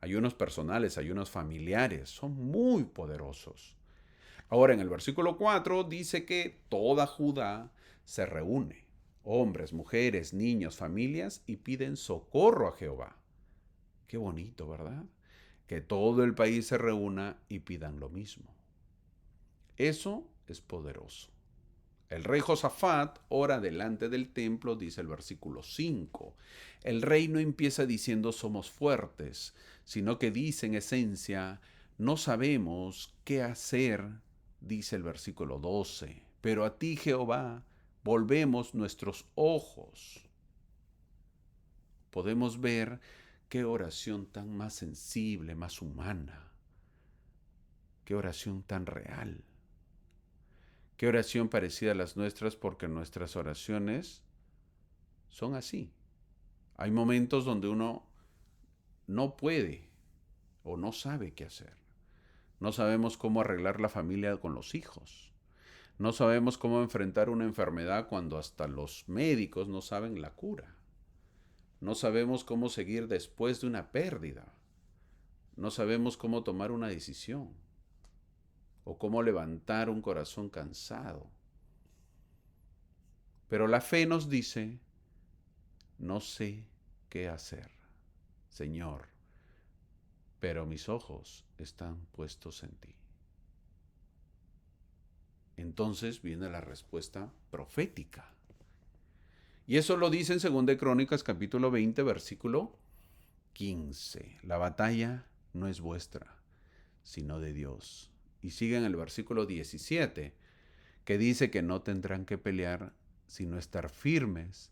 Ayunos personales, ayunos familiares, son muy poderosos. Ahora en el versículo 4 dice que toda Judá se reúne. hombres, mujeres, niños, familias, y piden socorro a Jehová. Qué bonito, ¿verdad? Que todo el país se reúna y pidan lo mismo. Eso es poderoso. El rey Josafat ora delante del templo, dice el versículo 5. El rey no empieza diciendo somos fuertes, sino que dice en esencia, no sabemos qué hacer, dice el versículo 12. Pero a ti, Jehová, volvemos nuestros ojos. Podemos ver qué oración tan más sensible, más humana. Qué oración tan real. Qué oración parecida a las nuestras, porque nuestras oraciones son así. Hay momentos donde uno no puede o no sabe qué hacer. No sabemos cómo arreglar la familia con los hijos. No sabemos cómo enfrentar una enfermedad cuando hasta los médicos no saben la cura. No sabemos cómo seguir después de una pérdida. No sabemos cómo tomar una decisión o cómo levantar un corazón cansado. Pero la fe nos dice, no sé qué hacer, Señor, pero mis ojos están puestos en ti. Entonces viene la respuesta profética. Y eso lo dice en 2 de Crónicas capítulo 20, versículo 15. La batalla no es vuestra, sino de Dios. Y sigue en el versículo 17, que dice que no tendrán que pelear, sino estar firmes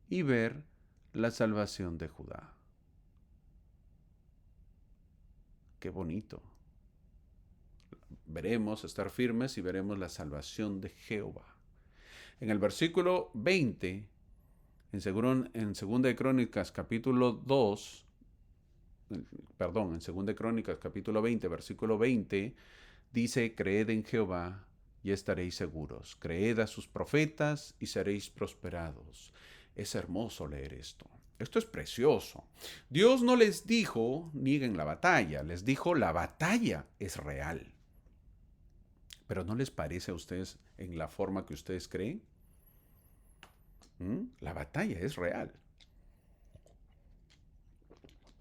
y ver la salvación de Judá. Qué bonito. Veremos estar firmes y veremos la salvación de Jehová. En el versículo 20, en 2 de Crónicas capítulo 2, perdón, en 2 de Crónicas capítulo 20, versículo 20, dice, creed en Jehová y estaréis seguros. Creed a sus profetas y seréis prosperados. Es hermoso leer esto. Esto es precioso. Dios no les dijo, nieguen la batalla, les dijo, la batalla es real. Pero ¿no les parece a ustedes en la forma que ustedes creen? La batalla es real.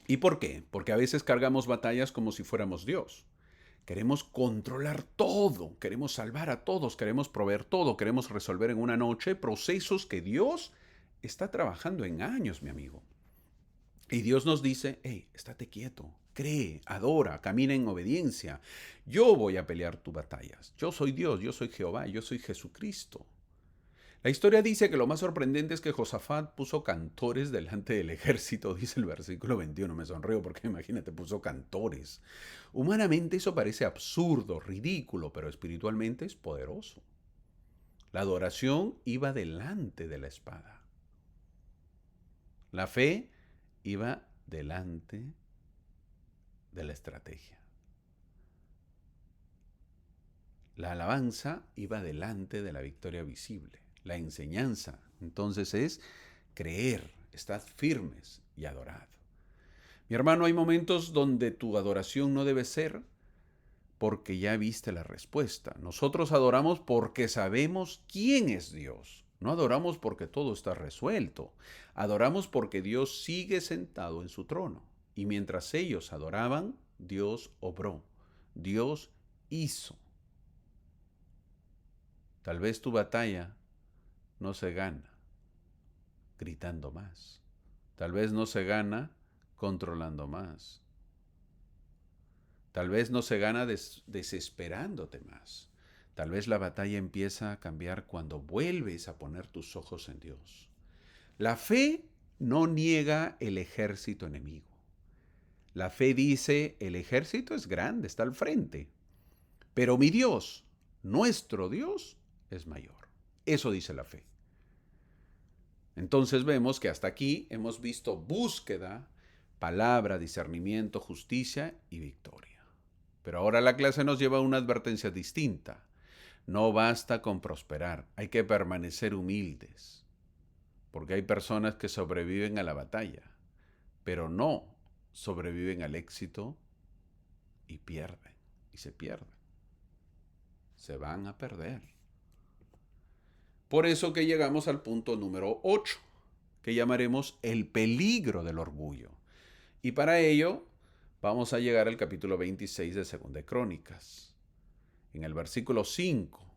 ¿Y por qué? Porque a veces cargamos batallas como si fuéramos Dios. Queremos controlar todo, queremos salvar a todos, queremos proveer todo, queremos resolver en una noche procesos que Dios está trabajando en años, mi amigo. Y Dios nos dice, hey, estate quieto, cree, adora, camina en obediencia. Yo voy a pelear tus batallas. Yo soy Dios, yo soy Jehová, yo soy Jesucristo. La historia dice que lo más sorprendente es que Josafat puso cantores delante del ejército, dice el versículo 21. Me sonrío porque imagínate, puso cantores. Humanamente eso parece absurdo, ridículo, pero espiritualmente es poderoso. La adoración iba delante de la espada. La fe iba delante de la estrategia. La alabanza iba delante de la victoria visible. La enseñanza, entonces, es creer, estad firmes y adorad. Mi hermano, hay momentos donde tu adoración no debe ser porque ya viste la respuesta. Nosotros adoramos porque sabemos quién es Dios. No adoramos porque todo está resuelto. Adoramos porque Dios sigue sentado en su trono. Y mientras ellos adoraban, Dios obró. Dios hizo. Tal vez tu batalla no se gana gritando más. Tal vez no se gana controlando más. Tal vez no se gana desesperándote más. Tal vez la batalla empieza a cambiar cuando vuelves a poner tus ojos en Dios. La fe no niega el ejército enemigo. La fe dice, el ejército es grande, está al frente. Pero mi Dios, nuestro Dios, es mayor. Eso dice la fe. Entonces vemos que hasta aquí hemos visto búsqueda, palabra, discernimiento, justicia y victoria. Pero ahora la clase nos lleva a una advertencia distinta. No basta con prosperar, hay que permanecer humildes. Porque hay personas que sobreviven a la batalla, pero no sobreviven al éxito y pierden, y se pierden. Se van a perder. Por eso que llegamos al punto número 8, que llamaremos el peligro del orgullo. Y para ello vamos a llegar al capítulo 26 de Segunda de Crónicas. En el versículo 5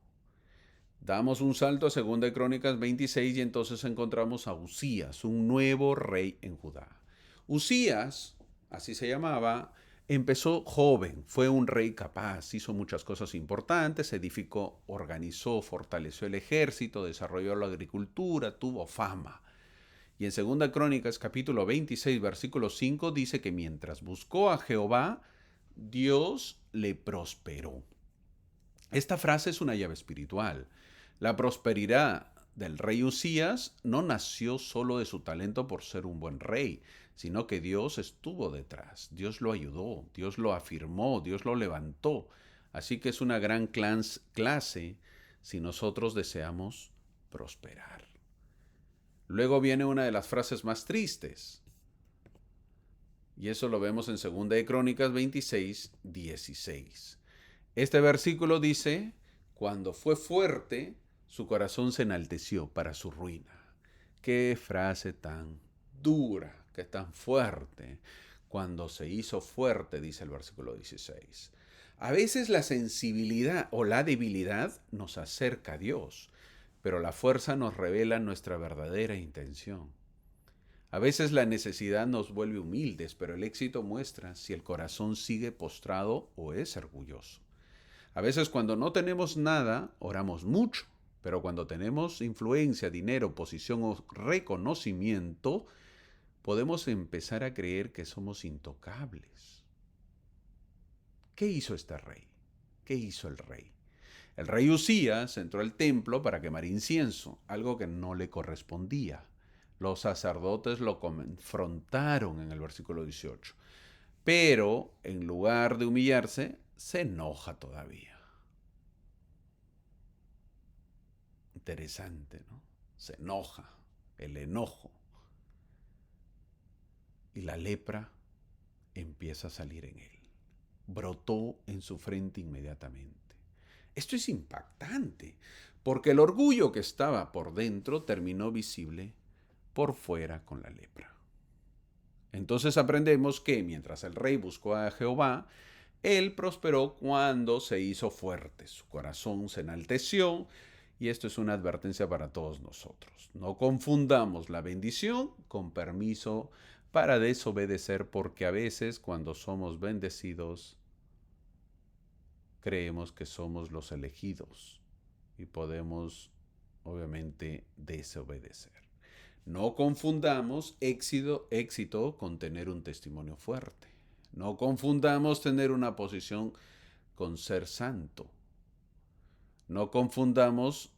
damos un salto a Segunda de Crónicas 26 y entonces encontramos a Usías, un nuevo rey en Judá. Usías, así se llamaba, empezó joven, fue un rey capaz, hizo muchas cosas importantes, edificó, organizó, fortaleció el ejército, desarrolló la agricultura, tuvo fama. Y en Segunda Crónicas, capítulo 26, versículo 5, dice que mientras buscó a Jehová, Dios le prosperó. Esta frase es una llave espiritual. La prosperidad del rey Usías no nació solo de su talento por ser un buen rey, sino que Dios estuvo detrás, Dios lo ayudó, Dios lo afirmó, Dios lo levantó. Así que es una gran clase si nosotros deseamos prosperar. Luego viene una de las frases más tristes, y eso lo vemos en 2 de Crónicas 26, 16. Este versículo dice, cuando fue fuerte, su corazón se enalteció para su ruina. Qué frase tan dura, qué tan fuerte. Cuando se hizo fuerte, dice el versículo 16. A veces la sensibilidad o la debilidad nos acerca a Dios, pero la fuerza nos revela nuestra verdadera intención. A veces la necesidad nos vuelve humildes, pero el éxito muestra si el corazón sigue postrado o es orgulloso. A veces cuando no tenemos nada, oramos mucho, pero cuando tenemos influencia, dinero, posición o reconocimiento, podemos empezar a creer que somos intocables. ¿Qué hizo este rey? ¿Qué hizo el rey? El rey Usías entró al templo para quemar incienso, algo que no le correspondía. Los sacerdotes lo confrontaron en el versículo 18. Pero, en lugar de humillarse, se enoja todavía. Interesante, ¿no? Se enoja, el enojo. Y la lepra empieza a salir en él. Brotó en su frente inmediatamente. Esto es impactante, porque el orgullo que estaba por dentro terminó visible por fuera con la lepra. Entonces aprendemos que mientras el rey buscó a Jehová, él prosperó cuando se hizo fuerte, su corazón se enalteció, y esto es una advertencia para todos nosotros. No confundamos la bendición con permiso para desobedecer, porque a veces cuando somos bendecidos creemos que somos los elegidos y podemos obviamente desobedecer. No confundamos éxito con tener un testimonio fuerte. No confundamos tener una posición con ser santo. No confundamos,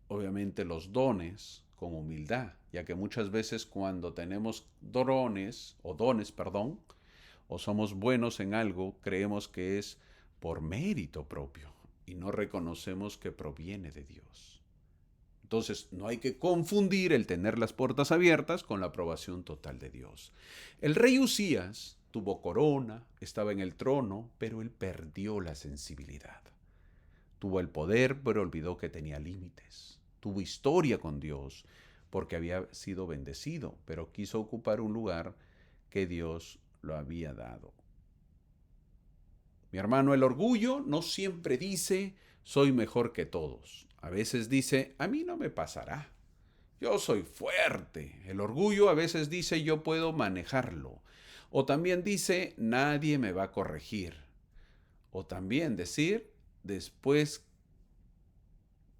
obviamente, los dones con humildad, ya que muchas veces cuando tenemos o somos buenos en algo, creemos que es por mérito propio y no reconocemos que proviene de Dios. Entonces, no hay que confundir el tener las puertas abiertas con la aprobación total de Dios. El rey Usías tuvo corona, estaba en el trono, pero él perdió la sensibilidad. Tuvo el poder, pero olvidó que tenía límites. Tuvo historia con Dios, porque había sido bendecido, pero quiso ocupar un lugar que Dios lo había dado. Mi hermano, el orgullo no siempre dice, soy mejor que todos. A veces dice, a mí no me pasará. Yo soy fuerte. El orgullo a veces dice, yo puedo manejarlo. O también dice, nadie me va a corregir. O también decir, después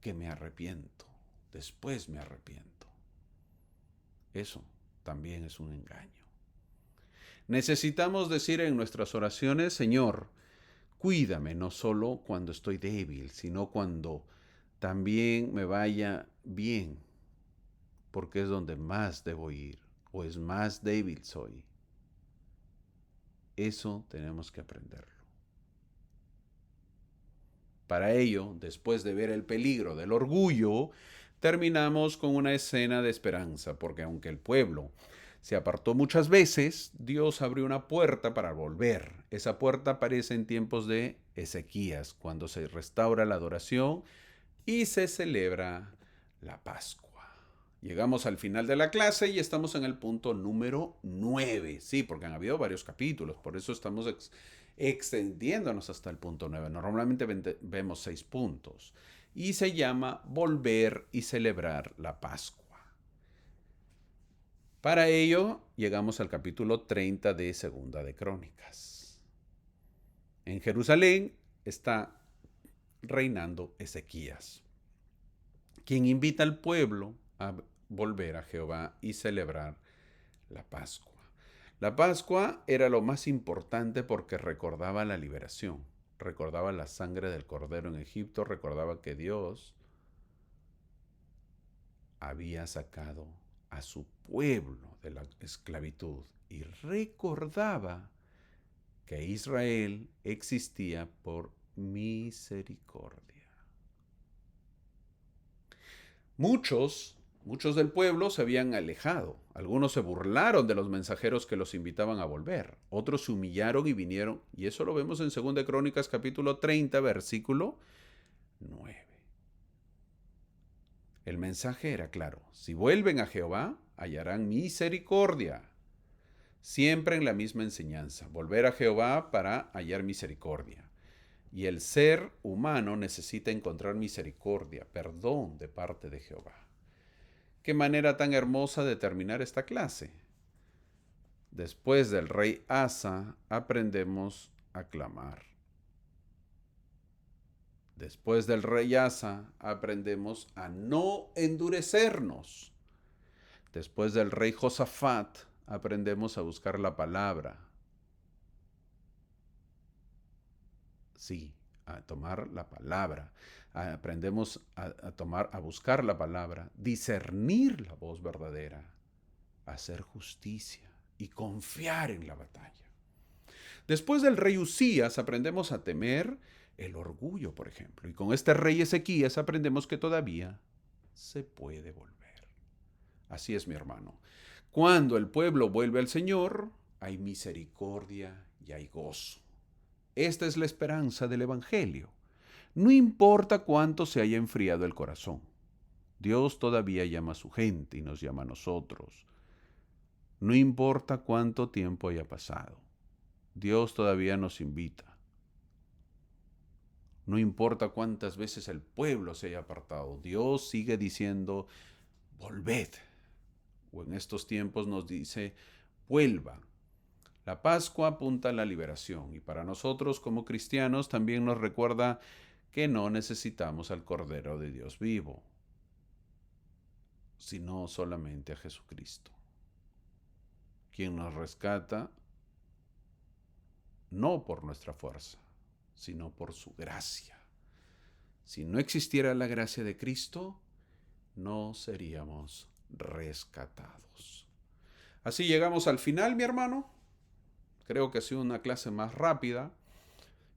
que me arrepiento. Después me arrepiento. Eso también es un engaño. Necesitamos decir en nuestras oraciones, Señor, cuídame no solo cuando estoy débil, sino cuando también me vaya bien, porque es donde más debo ir, o es más débil soy. Eso tenemos que aprenderlo. Para ello, después de ver el peligro del orgullo, terminamos con una escena de esperanza, porque aunque el pueblo se apartó muchas veces, Dios abrió una puerta para volver. Esa puerta aparece en tiempos de Ezequías, cuando se restaura la adoración y se celebra la Pascua. Llegamos al final de la clase y estamos en el punto número 9. Sí, porque han habido varios capítulos, por eso estamos extendiéndonos hasta el punto 9. Normalmente vemos 6 puntos. Y se llama volver y celebrar la Pascua. Para ello, llegamos al capítulo 30 de Segunda de Crónicas. En Jerusalén está reinando Ezequías, quien invita al pueblo a volver a Jehová y celebrar la Pascua. La Pascua era lo más importante porque recordaba la liberación, recordaba la sangre del cordero en Egipto, recordaba que Dios había sacado a su pueblo de la esclavitud y recordaba que Israel existía por misericordia. Muchos del pueblo se habían alejado. Algunos se burlaron de los mensajeros que los invitaban a volver. Otros se humillaron y vinieron. Y eso lo vemos en 2 Crónicas capítulo 30, versículo 9. El mensaje era claro. Si vuelven a Jehová, hallarán misericordia. Siempre en la misma enseñanza. Volver a Jehová para hallar misericordia. Y el ser humano necesita encontrar misericordia, perdón de parte de Jehová. Qué manera tan hermosa de terminar esta clase. Después del rey Asa, aprendemos a clamar. Después del rey Asa, aprendemos a no endurecernos. Después del rey Josafat, aprendemos a buscar la palabra. Sí, a tomar la palabra. Aprendemos a buscar la palabra, discernir la voz verdadera, hacer justicia y confiar en la batalla. Después del rey Usías aprendemos a temer el orgullo, por ejemplo. Y con este rey Ezequías aprendemos que todavía se puede volver. Así es, mi hermano. Cuando el pueblo vuelve al Señor, hay misericordia y hay gozo. Esta es la esperanza del Evangelio. No importa cuánto se haya enfriado el corazón. Dios todavía llama a su gente y nos llama a nosotros. No importa cuánto tiempo haya pasado. Dios todavía nos invita. No importa cuántas veces el pueblo se haya apartado. Dios sigue diciendo, volved. O en estos tiempos nos dice, vuelvan. La Pascua apunta a la liberación y para nosotros como cristianos también nos recuerda que no necesitamos al Cordero de Dios vivo, sino solamente a Jesucristo, quien nos rescata no por nuestra fuerza, sino por su gracia. Si no existiera la gracia de Cristo, no seríamos rescatados. Así llegamos al final, mi hermano. Creo que ha sido una clase más rápida.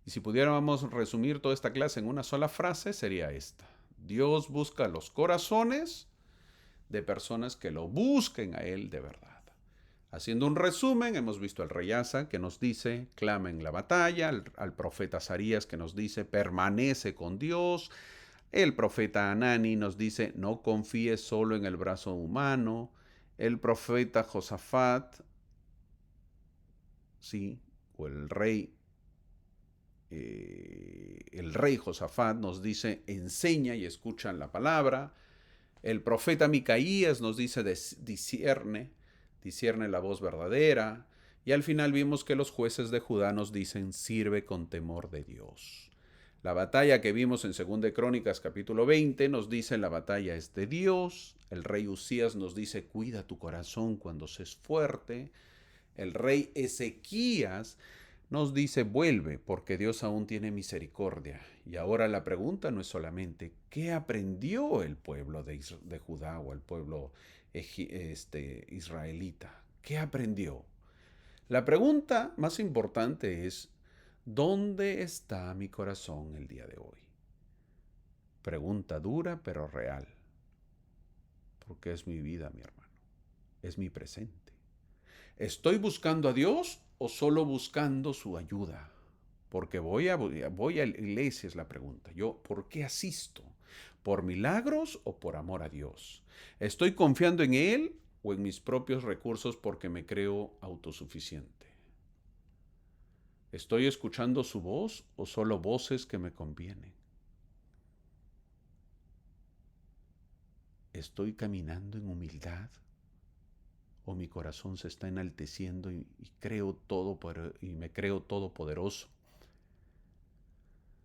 Y si pudiéramos resumir toda esta clase en una sola frase, sería esta. Dios busca los corazones de personas que lo busquen a Él de verdad. Haciendo un resumen, hemos visto al rey Asa que nos dice, clama en la batalla, al profeta Azarías que nos dice, permanece con Dios, el profeta Anani nos dice, no confíes solo en el brazo humano, el profeta Josafat, sí, o el rey Josafat nos dice, enseña y escucha la palabra. El profeta Micaías nos dice, discierne la voz verdadera. Y al final vimos que los jueces de Judá nos dicen, sirve con temor de Dios. La batalla que vimos en 2 Crónicas capítulo 20 nos dice, la batalla es de Dios. El rey Usías nos dice, cuida tu corazón cuando seas fuerte. El rey Ezequías nos dice, vuelve, porque Dios aún tiene misericordia. Y ahora la pregunta no es solamente, ¿qué aprendió el pueblo de Judá o el pueblo israelita? ¿Qué aprendió? La pregunta más importante es, ¿dónde está mi corazón el día de hoy? Pregunta dura pero real, porque es mi vida, mi hermano, es mi presente. ¿Estoy buscando a Dios o solo buscando su ayuda? Porque voy a la iglesia es la pregunta. ¿Por qué asisto? ¿Por milagros o por amor a Dios? ¿Estoy confiando en Él o en mis propios recursos porque me creo autosuficiente? ¿Estoy escuchando su voz o solo voces que me convienen? ¿Estoy caminando en humildad o mi corazón se está enalteciendo y me creo todopoderoso?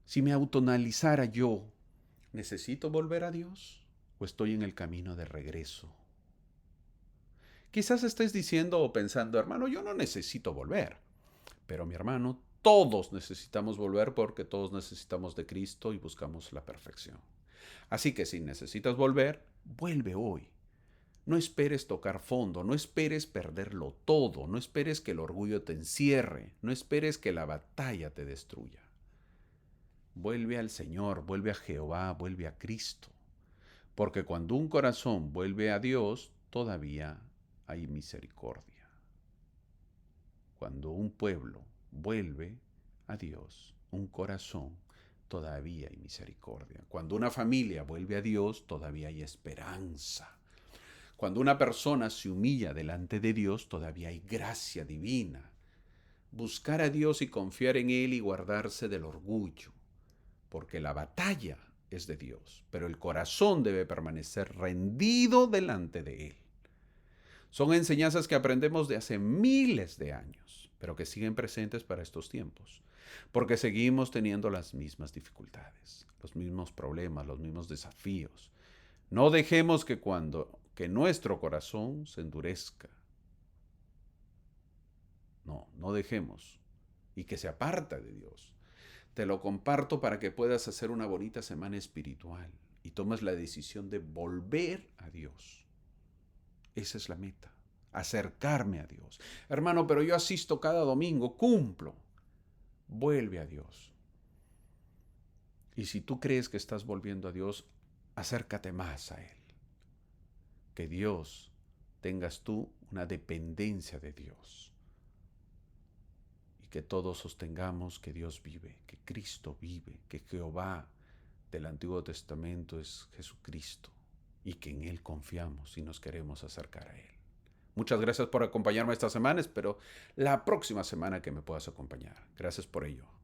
Si me autoanalizara yo, ¿necesito volver a Dios o estoy en el camino de regreso? Quizás estés diciendo o pensando, hermano, yo no necesito volver. Pero mi hermano, todos necesitamos volver porque todos necesitamos de Cristo y buscamos la perfección. Así que si necesitas volver, vuelve hoy. No esperes tocar fondo, no esperes perderlo todo, no esperes que el orgullo te encierre, no esperes que la batalla te destruya. Vuelve al Señor, vuelve a Jehová, vuelve a Cristo. Porque cuando un corazón vuelve a Dios, todavía hay misericordia. Cuando un pueblo vuelve a Dios, un corazón, todavía hay misericordia. Cuando una familia vuelve a Dios, todavía hay esperanza. Cuando una persona se humilla delante de Dios, todavía hay gracia divina. Buscar a Dios y confiar en Él y guardarse del orgullo, porque la batalla es de Dios, pero el corazón debe permanecer rendido delante de Él. Son enseñanzas que aprendemos de hace miles de años, pero que siguen presentes para estos tiempos, porque seguimos teniendo las mismas dificultades, los mismos problemas, los mismos desafíos. No dejemos que nuestro corazón se endurezca. No dejemos y que se aparta de Dios. Te lo comparto para que puedas hacer una bonita semana espiritual y tomes la decisión de volver a Dios. Esa es la meta, acercarme a Dios. Hermano, pero yo asisto cada domingo, cumplo. Vuelve a Dios. Y si tú crees que estás volviendo a Dios, acércate más a Él. Que Dios, tengas tú una dependencia de Dios. Y que todos sostengamos que Dios vive, que Cristo vive, que Jehová del Antiguo Testamento es Jesucristo y que en Él confiamos y nos queremos acercar a Él. Muchas gracias por acompañarme esta semana. Espero la próxima semana que me puedas acompañar. Gracias por ello.